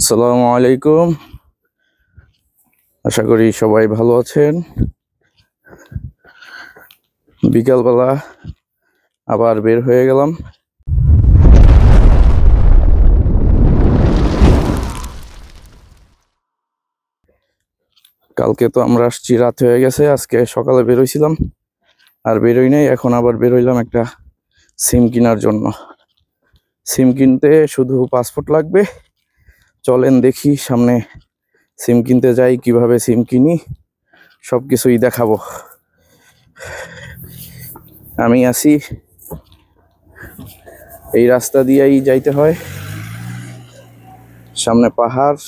আসসালামু আলাইকুম। আশা করি সবাই ভালো আছেন। বিকালবেলা আবার বের হয়ে গেলাম। কালকে তো আমরা আসছি, রাত হয়ে গেছে। আজকে সকালে বের হইছিলাম, আর বেরোই নাই। এখন আবার বের হইলাম একটা সিম কেনার জন্য। সিম কিনতে শুধু পাসপোর্ট লাগবে। চলেন দেখি সামনে সিম কিনতে যাই, কিভাবে সিম কিনি সবকিছুই দেখাবো। আমি আছি, এই রাস্তা দিয়েই যাইতে হয়। সামনে পাহাড়,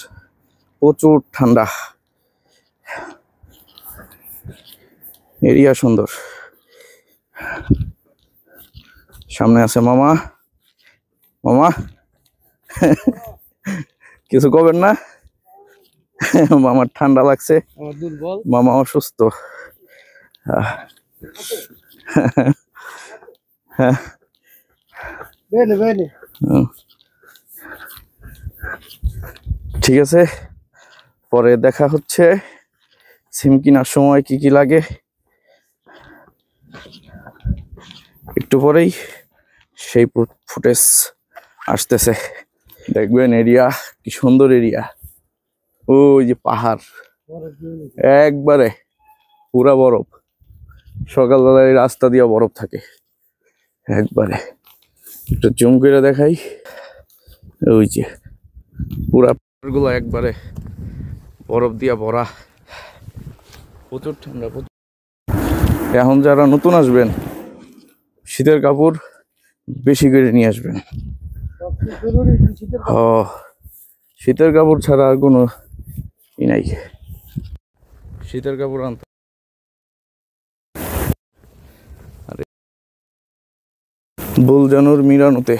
প্রচুর ঠান্ডা, এরিয়া সুন্দর। সামনে আছে মামা। মামা কিছু করবেন না? মামার ঠান্ডা লাগছে, মামা অসুস্থ। ঠিক আছে, পরে দেখা হচ্ছে। সিম কেনার সময় কি কি লাগে একটু পরেই সেই ফুটেজ আসতেছে, দেখবেন। এরিয়া কি সুন্দর এরিয়া। ওই যে পাহাড়, একবারে পুরা বরফ। সকালবেলায় রাস্তা দিয়ে বরফ থাকে একবারে। একটু জুম করে দেখাই, ওই যে পুরা পাহাড়গুলো একবারে বরফ দিয়া ভরা। প্রচুর ঠান্ডা। এখন যারা নতুন আসবেন, শীতের কাপড় বেশি করে নিয়ে আসবেন। শীতের কাপড় ছাড়া আর কোনো ই নাই। শীতের কাপড় আনতে বুলজানুর মিরানোতে,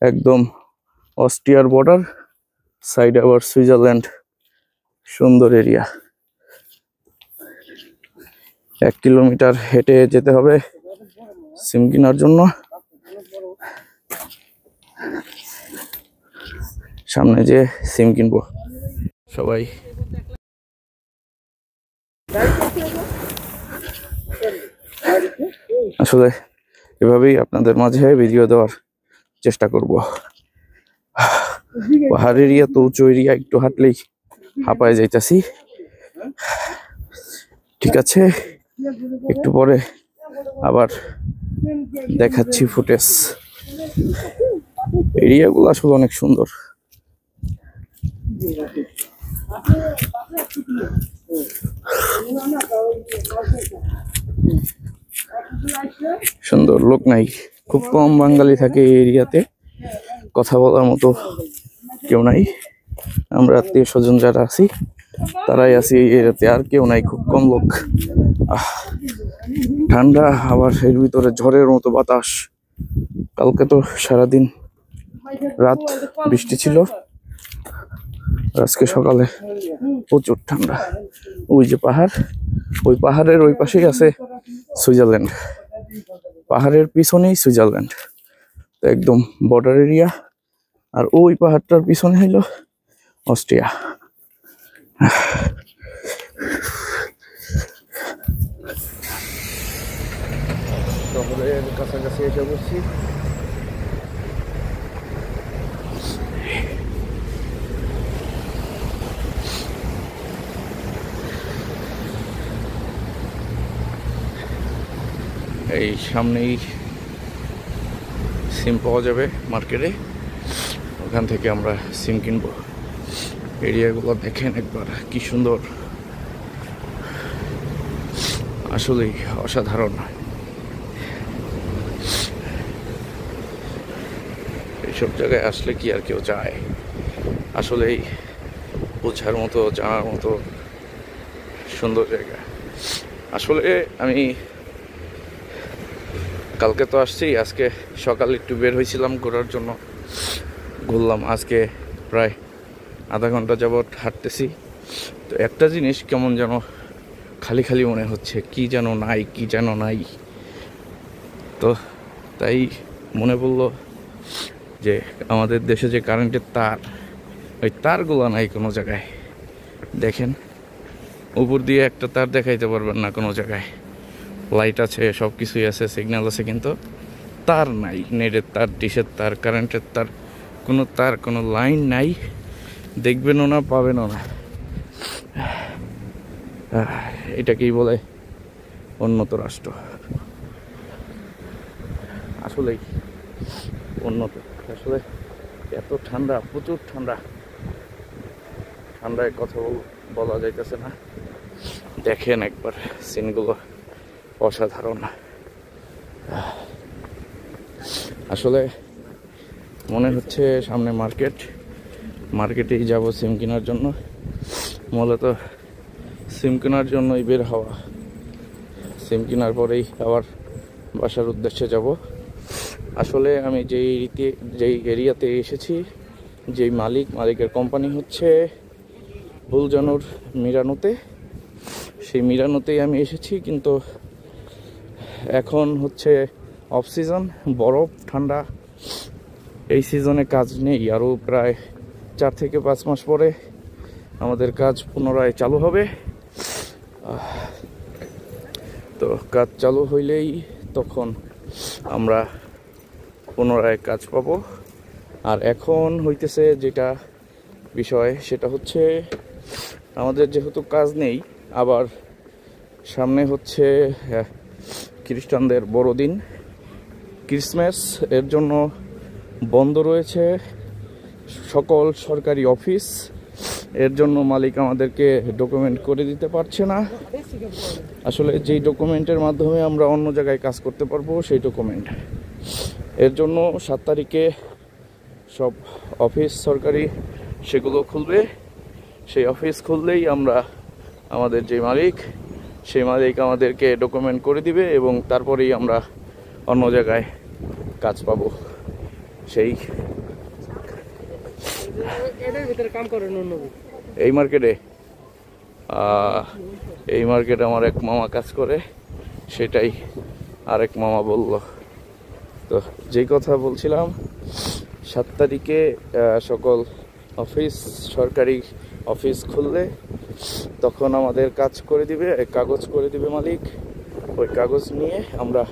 একদম অস্ট্রিয়ার বর্ডার, সাইডে আবার সুইজারল্যান্ড। সুন্দর এরিয়া। 1 কিলোমিটার হেঁটে যেতে হবে সিম কেনার জন্য। সামনে যে সিম কিনবো সবাই। আসলে এভাবেই আপনাদের মাঝে ভিডিও দেওয়ার চেষ্টা করব। পাহাড় এরিয়া তো, উঁচু এরিয়া, একটু হাঁটলেই হাঁপায় যাইতাছি। ঠিক আছে, একটু পরে আবার দেখাচ্ছি ফুটেজ। এরিয়াগুলো আসলে অনেক সুন্দর। সুন্দর, লোক নাই, খুব কম বাঙালি থাকে এই এরিয়াতে। কথা বলার মতো কেউ নাই। আমরা আত্মীয় স্বজন যারা আছি তারাই আছি এই এরিয়াতে, আর কেউ নাই, খুব কম লোক। ঠান্ডা, আবার এর ভিতরে ঝড়ের মতো বাতাস। কালকে তো সারাদিন রাত বৃষ্টি ছিল, আজকে সকালে প্রচুর ঠান্ডা। ওই যে পাহাড়, ওই পাহাড়ের ওই পাশেই আছে সুইজারল্যান্ড। পাহাড়ের পিছনেই সুইজারল্যান্ড, একদম বর্ডার এরিয়া। আর ওই পাহাড়টার পিছনে হইল অস্ট্রিয়া। শহরের কাছাকাছি এসে বসছি। এই সামনেই সিম পাওয়া যাবে মার্কেটে, ওখান থেকে আমরা সিম কিনবো। এরিয়াগুলো দেখেন একবার, কি সুন্দর, আসলেই অসাধারণ। এইসব জায়গায় আসলে কি আর কেউ যায়? আসলেই বোঝার মতো, জানার মতো সুন্দর জায়গা। আসলে আমি কালকে তো আসছি, আজকে সকালে একটু বের হয়েছিলাম ঘোরার জন্য, ঘুরলাম। আজকে প্রায় আধা ঘন্টা যাবৎ হাঁটতেছি। তো একটা জিনিস কেমন যেন খালি খালি মনে হচ্ছে, কি যেন নাই, কি যেন নাই। তো তাই মনে পড়লো যে আমাদের দেশে যে কারেন্টের তার, ওই তারগুলো নাই কোনো জায়গায়। দেখেন উপর দিয়ে একটা তার দেখাইতে পারবেন না কোনো জায়গায়। লাইট আছে, সব কিছুই আছে, সিগন্যাল আছে, কিন্তু তার নাই। নেটের তার, ডিশের তার, কারেন্টের তার, কোনো লাইন নাই। দেখবেনও না, পাবেনও না। এটাকেই বলে উন্নত রাষ্ট্র। আসলেই উন্নত। আসলে এত ঠান্ডা, প্রচুর ঠান্ডা। ঠান্ডায় কথা বলা যাইতেছে না। দেখেন একবার সিনগুলো, অসাধারণ। আসলে মনে হচ্ছে সামনে মার্কেটেই যাব সিম কেনার জন্য। মূলত সিম কেনার জন্যই বের হওয়া। সিম কেনার পরেই আবার বাসার উদ্দেশ্যে যাব। আসলে আমি যেই এরিয়াতে এসেছি, যেই মালিকের কোম্পানি হচ্ছে বুলজানুর মিরানোতে, সেই মিরানোতেই আমি এসেছি। কিন্তু এখন হচ্ছে অফ সিজন, বরফ, ঠান্ডা। এই সিজনে কাজ নেই। আরও প্রায় 4 থেকে 5 মাস পরে আমাদের কাজ পুনরায় চালু হবে। তো কাজ চালু হইলেই তখন আমরা পুনরায় কাজ পাবো। আর এখন হইতেছে যেটা বিষয়, সেটা হচ্ছে আমাদের যেহেতু কাজ নেই, আবার সামনে হচ্ছে খ্রিস্টানদের বড়দিন, ক্রিসমাস। এর জন্য বন্ধ রয়েছে সকল সরকারি অফিস। এর জন্য মালিক আমাদেরকে ডকুমেন্ট করে দিতে পারছে না। আসলে যেই ডকুমেন্টের মাধ্যমে আমরা অন্য জায়গায় কাজ করতে পারবো, সেই ডকুমেন্ট। এর জন্য 7 তারিখে সব অফিস সরকারি সেগুলো খুলবে। সেই অফিস খুললেই আমরা আমাদের যে মালিক, সেই মালিক আমাদেরকে ডকুমেন্ট করে দিবে এবং তারপরেই আমরা অন্য জায়গায় কাজ পাবো। সেই এই মার্কেটে আমার এক মামা কাজ করে, সেটাই আরেক মামা বলল। তো যেই কথা বলছিলাম, 7 তারিখে সকল সরকারি অফিস খুললে তখন আমাদের কাজ করে দিবে, কাগজ করে দিবে মালিক। ওই কাগজ নিয়ে আমরা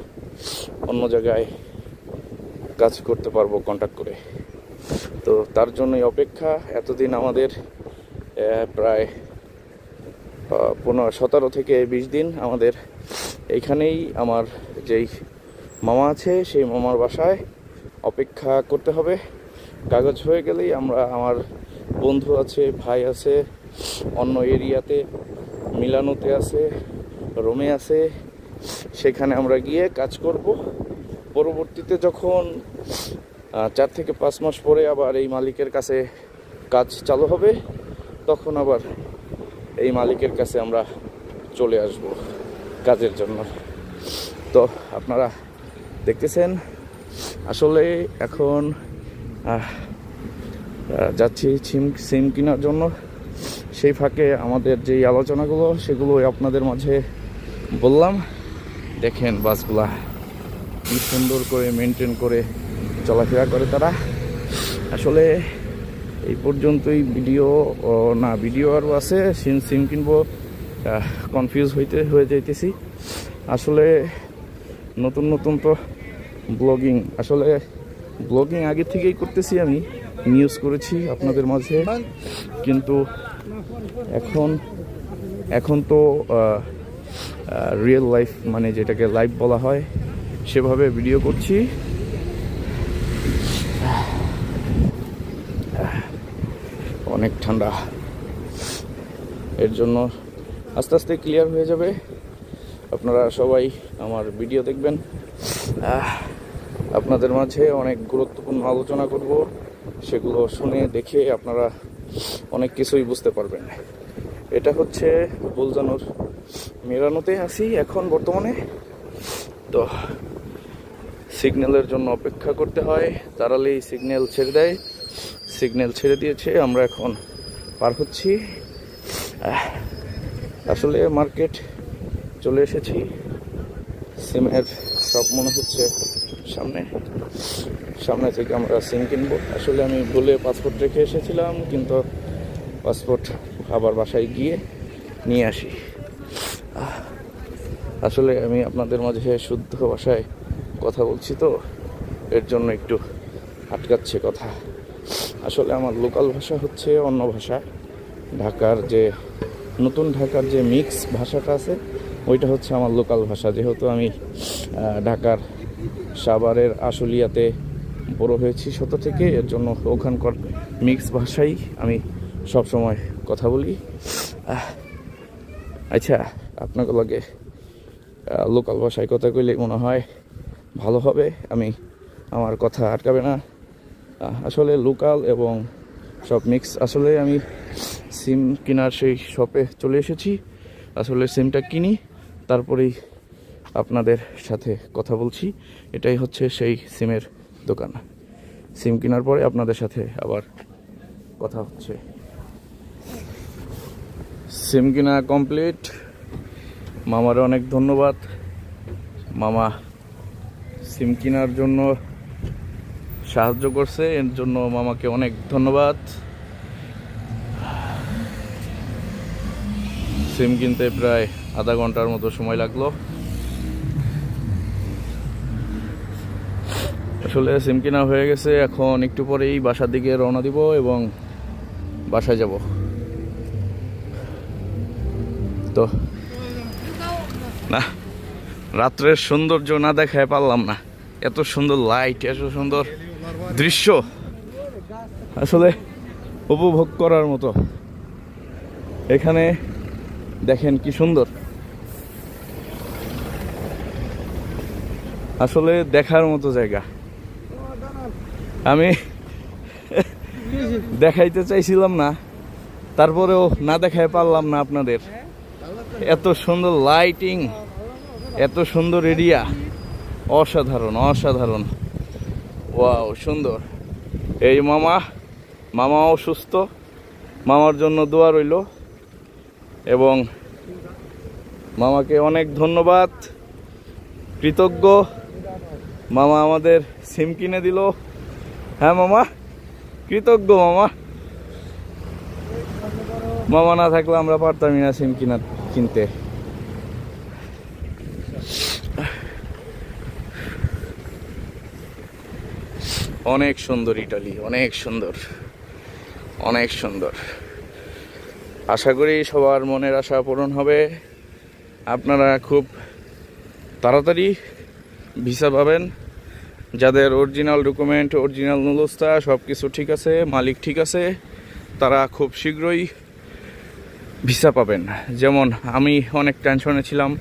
অন্য জায়গায় কাজ করতে পারবো কন্ট্যাক্ট করে। তো তার জন্যই অপেক্ষা। এতদিন আমাদের প্রায় 17 থেকে 20 দিন আমাদের এইখানেই আমার যেই মামা আছে, সেই মামার বাসায় অপেক্ষা করতে হবে। কাগজ হয়ে গেলেই আমরা, আমার বন্ধু আছে, ভাই আছে অন্য এরিয়াতে, মিলানোতে আছে, রোমে আছে, সেখানে আমরা গিয়ে কাজ করব। পরবর্তীতে যখন 4 থেকে 5 মাস পরে আবার এই মালিকের কাছে কাজ চালু হবে, তখন আবার এই মালিকের কাছে আমরা চলে আসব কাজের জন্য। তো আপনারা দেখতেছেন, আসলে এখন যাচ্ছি সিম কেনার জন্য। সেই ফাঁকে আমাদের যেই আলোচনাগুলো, সেগুলোই আপনাদের মাঝে বললাম। দেখেন বাসগুলা কি সুন্দর করে মেনটেন করে চলাফেরা করে তারা। আসলে এই পর্যন্তই ভিডিও আরও আছে। সিম কিনবো, কনফিউজ হয়ে যাইতেছি। আসলে নতুন তো ব্লগিং আগে থেকেই করতেছি, আমি নিউজ করেছি আপনাদের মাঝে, কিন্তু এখন তো রিয়েল লাইফ, মানে যেটাকে লাইভ বলা হয়, সেভাবে ভিডিও করছি। অনেক ঠান্ডা, এর জন্য আস্তে আস্তে ক্লিয়ার হয়ে যাবে। আপনারা সবাই আমার ভিডিও দেখবেন। আপনাদের মাঝে অনেক গুরুত্বপূর্ণ আলোচনা করব, সেগুলো শুনে দেখে আপনারা অনেক কিছুই বুঝতে পারবেন। এটা হচ্ছে বুলজানুর মিরানোতে আছি এখন বর্তমানে। তো সিগন্যালের জন্য অপেক্ষা করতে হয়, তাড়াতাড়ি সিগন্যাল ছেড়ে দেয়। সিগন্যাল ছেড়ে দিয়েছে, আমরা এখন পার হচ্ছি। আসলে মার্কেট চলে এসেছি। সিমের সব মনে হচ্ছে সামনে সামনে থেকে আমরা সিম কিনবো। আসলে আমি ভুলে পাসপোর্ট রেখে এসেছিলাম, কিন্তু পাসপোর্ট আবার বাসায় গিয়ে নিয়ে আসি। আসলে আমি আপনাদের মাঝে শুদ্ধ ভাষায় কথা বলছি, তো এর জন্য একটু আটকাচ্ছে কথা। আসলে আমার লোকাল ভাষা হচ্ছে অন্য ভাষা। ঢাকার যে নতুন ঢাকার যে মিক্স ভাষাটা আছে ওইটা হচ্ছে আমার লোকাল ভাষা। যেহেতু আমি ঢাকার সাভারের আশুলিয়াতে বড় হয়েছি ছোট থেকে, এর জন্য ওখানকার মিক্স ভাষাই আমি সবসময় কথা বলি। আচ্ছা, আপনাকে লাগে লোকাল ভাষায় কথা কইলে মনে হয় ভালো হবে, আমার কথা আটকাবে না। আসলে লোকাল এবং সব মিক্স। আসলে আমি সিম কেনার সেই শপে চলে এসেছি। আসলে সিমটা কিনি, তারপরেই আপনাদের সাথে কথা বলছি। এটাই হচ্ছে সেই সিমের দোকান। সিম কেনার পরে আপনাদের সাথে আবার কথা হচ্ছে। সিম কিনা কমপ্লিট। মামার অনেক ধন্যবাদ। মামা সিম কেনার জন্য সাহায্য করছে, এর জন্য মামাকে অনেক ধন্যবাদ। সিম কিনতে প্রায় আধা ঘন্টার মতো সময় লাগলো। আসলে সিম কেনা হয়ে গেছে, এখন একটু পরেই বাসার দিকে রওনা দিব এবং বাসায় যাব। তো না, রাত্রের সৌন্দর্য না দেখায় পারলাম না। এত সুন্দর লাইট, এত সুন্দর দৃশ্য আসলে উপভোগ করার মতো। এখানে দেখেন কি সুন্দর, আসলে দেখার মতো জায়গা। আমি দেখাইতে চাইছিলাম না, তারপরেও না দেখায় পারলাম না আপনাদের। এত সুন্দর লাইটিং, এত সুন্দর এরিয়া, অসাধারণ অসাধারণ। ওয়াও, সুন্দর। এই মামাও সুস্থ, মামার জন্য দোয়া রইল এবং মামাকে অনেক ধন্যবাদ, কৃতজ্ঞ। মামা আমাদের সিম কিনে দিল। হ্যাঁ মামা, কৃতজ্ঞ মামা। মামা না থাকলে আমরা পারতামই না সিম কিনতে। অনেক সুন্দর ইটালি, অনেক সুন্দর, অনেক সুন্দর। আশা করি সবার মনের আশা পূরণ হবে। আপনারা খুব তাড়াতাড়ি ভিসা পাবেন। যাদের অরিজিনাল ডকুমেন্ট, অরিজিনাল নুলস্তা সব কিছু ঠিক আছে, মালিক ঠিক আছে, তারা খুব শীঘ্রই ভিসা পাবেন। যেমন আমি অনেক টেনশনে ছিলাম,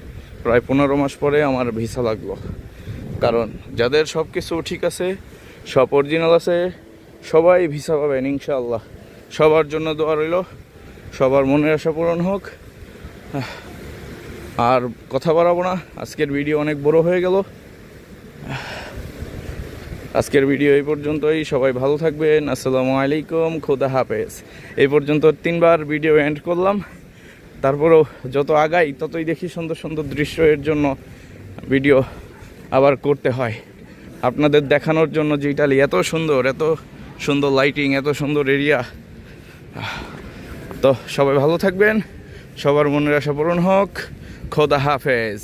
প্রায় 15 মাস পরে আমার ভিসা লাগলো। কারণ যাদের সব কিছু ঠিক আছে, সব অরিজিনাল আছে, সবাই ভিসা পাবেন ইনশাআল্লাহ। সবার জন্য দোয়া রইল, সবার মনের আশা পূরণ হোক। আর কথা বাড়াবো না, আজকের ভিডিও অনেক বড় হয়ে গেল। আজকের ভিডিও এই পর্যন্তই। সবাই ভালো থাকবেন। আসসালামু আলাইকুম, খোদা হাফেজ। এই পর্যন্ত 3 বার ভিডিও এন্ড করলাম। তারপরেও যত আগাই ততই দেখি সুন্দর সুন্দর দৃশ্য, এর জন্য ভিডিও আবার করতে হয় আপনাদের দেখানোর জন্য যে ইটালি এত সুন্দর লাইটিং, এত সুন্দর এরিয়া। তো সবাই ভালো থাকবেন, সবার মনের আশা পূরণ হোক। খোদা হাফেজ।